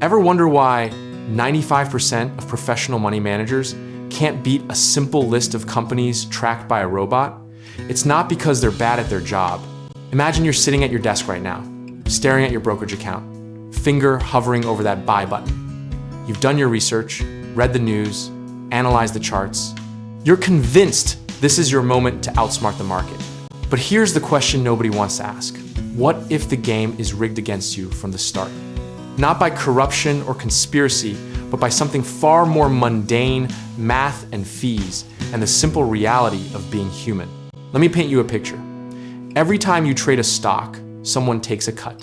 Ever wonder why 95% of professional money managers can't beat a simple list of companies tracked by a robot? It's not because they're bad at their job. Imagine you're sitting at your desk right now, staring at your brokerage account, finger hovering over that buy button. You've done your research, read the news, analyzed the charts. You're convinced this is your moment to outsmart the market. But here's the question nobody wants to ask. What if the game is rigged against you from the start? Not by corruption or conspiracy, but by something far more mundane, math and fees, and the simple reality of being human. Let me paint you a picture. Every time you trade a stock, someone takes a cut.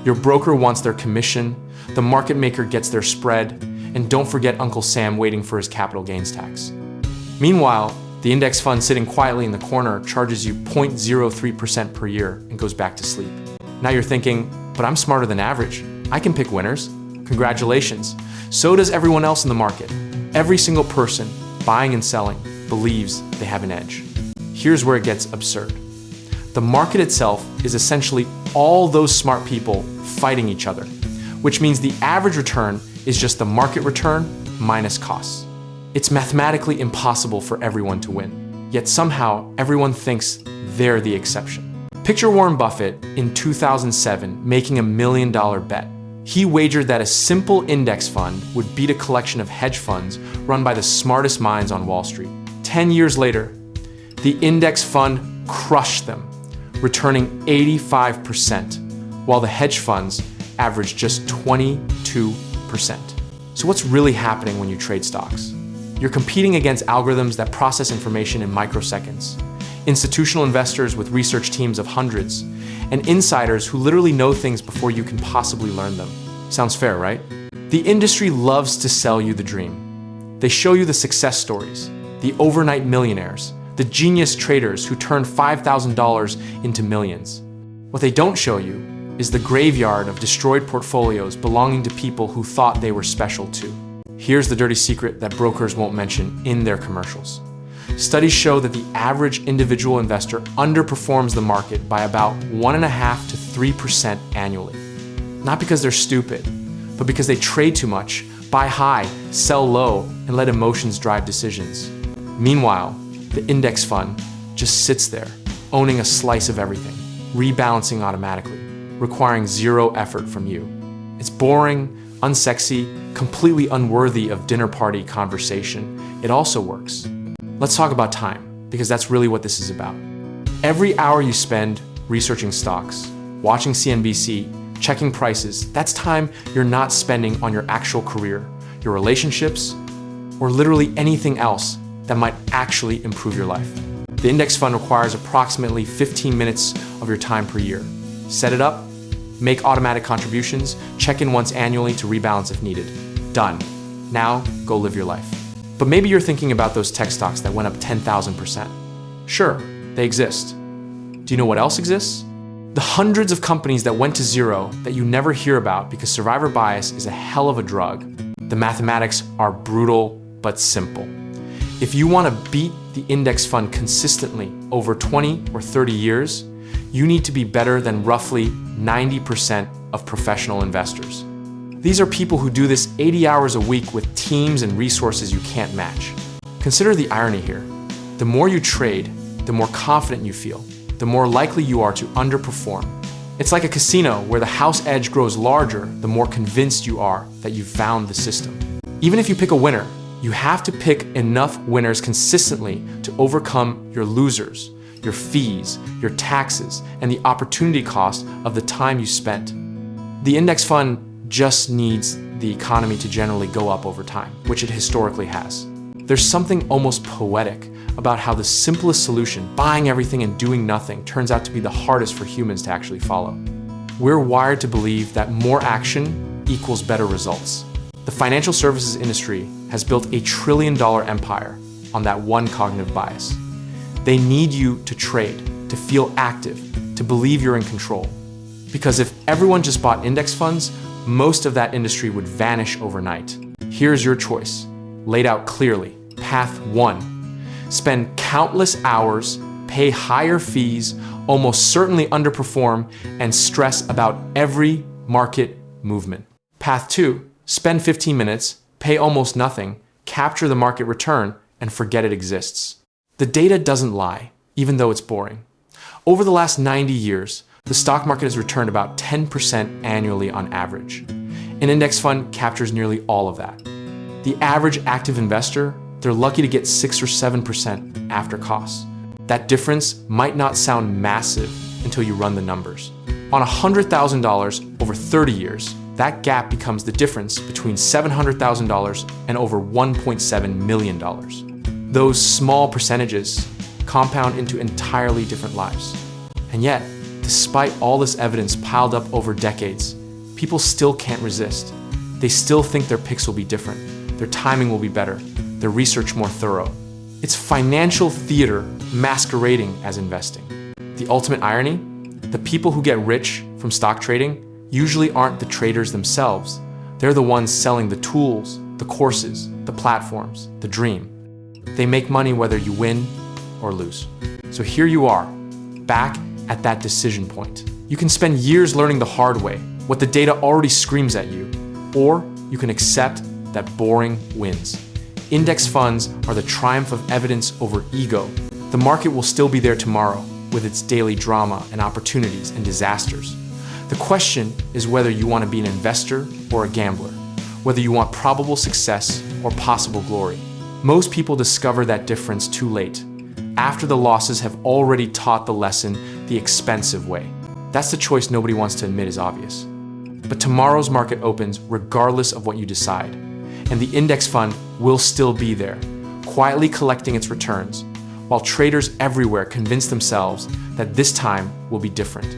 Your broker wants their commission, the market maker gets their spread, and don't forget Uncle Sam waiting for his capital gains tax. Meanwhile, the index fund sitting quietly in the corner charges you 0.03% per year and goes back to sleep. Now you're thinking, but I'm smarter than average. I can pick winners. Congratulations. So does everyone else in the market. Every single person buying and selling believes they have an edge. Here's where it gets absurd. The market itself is essentially all those smart people fighting each other, which means the average return is just the market return minus costs. It's mathematically impossible for everyone to win, yet somehow everyone thinks they're the exception. Picture Warren Buffett in 2007 making $1 million bet. He wagered that a simple index fund would beat a collection of hedge funds run by the smartest minds on Wall Street. 10 years later, the index fund crushed them, returning 85%, while the hedge funds averaged just 22%. So what's really happening when you trade stocks? You're competing against algorithms that process information in microseconds, institutional investors with research teams of hundreds, and insiders who literally know things before you can possibly learn them. Sounds fair, right? The industry loves to sell you the dream. They show you the success stories, the overnight millionaires, the genius traders who turned $5,000 into millions. What they don't show you is the graveyard of destroyed portfolios belonging to people who thought they were special too. Here's the dirty secret that brokers won't mention in their commercials. Studies show that the average individual investor underperforms the market by about 1.5% to 3% annually. Not because they're stupid, but because they trade too much, buy high, sell low, and let emotions drive decisions. Meanwhile, the index fund just sits there, owning a slice of everything, rebalancing automatically, requiring zero effort from you. It's boring, unsexy, completely unworthy of dinner party conversation. It also works. Let's talk about time, because that's really what this is about. Every hour you spend researching stocks, watching CNBC, checking prices, that's time you're not spending on your actual career, your relationships, or literally anything else that might actually improve your life. The index fund requires approximately 15 minutes of your time per year. Set it up, make automatic contributions, check in once annually to rebalance if needed. Done. Now, go live your life. But maybe you're thinking about those tech stocks that went up 10,000%. Sure, they exist. Do you know what else exists? The hundreds of companies that went to zero that you never hear about because survivor bias is a hell of a drug. The mathematics are brutal but simple. If you want to beat the index fund consistently over 20 or 30 years, you need to be better than roughly 90% of professional investors. These are people who do this 80 hours a week with teams and resources you can't match. Consider the irony here. The more you trade, the more confident you feel, the more likely you are to underperform. It's like a casino where the house edge grows larger the more convinced you are that you've found the system. Even if you pick a winner, you have to pick enough winners consistently to overcome your losers, your fees, your taxes, and the opportunity cost of the time you spent. The index fund just needs the economy to generally go up over time, which it historically has. There's something almost poetic about how the simplest solution, buying everything and doing nothing, turns out to be the hardest for humans to actually follow. We're wired to believe that more action equals better results. The financial services industry has built $1 trillion empire on that one cognitive bias. They need you to trade, to feel active, to believe you're in control. Because if everyone just bought index funds, most of that industry would vanish overnight. Here's your choice, laid out clearly. Path 1. Spend countless hours, pay higher fees, almost certainly underperform, and stress about every market movement. Path 2, spend 15 minutes, pay almost nothing, capture the market return, and forget it exists. The data doesn't lie, even though it's boring. Over the last 90 years, the stock market has returned about 10% annually on average. An index fund captures nearly all of that. The average active investor, they're lucky to get 6 or 7% after costs. That difference might not sound massive until you run the numbers. On $100,000 over 30 years, that gap becomes the difference between $700,000 and over $1.7 million. Those small percentages compound into entirely different lives. And yet, despite all this evidence piled up over decades, people still can't resist. They still think their picks will be different, their timing will be better, their research more thorough. It's financial theater masquerading as investing. The ultimate irony? The people who get rich from stock trading usually aren't the traders themselves. They're the ones selling the tools, the courses, the platforms, the dream. They make money whether you win or lose. So here you are, back at that decision point. You can spend years learning the hard way, what the data already screams at you, or you can accept that boring wins. Index funds are the triumph of evidence over ego. The market will still be there tomorrow with its daily drama and opportunities and disasters. The question is whether you want to be an investor or a gambler, whether you want probable success or possible glory. Most people discover that difference too late, after the losses have already taught the lesson the expensive way. That's the choice nobody wants to admit is obvious. But tomorrow's market opens regardless of what you decide, and the index fund will still be there, quietly collecting its returns, while traders everywhere convince themselves that this time will be different.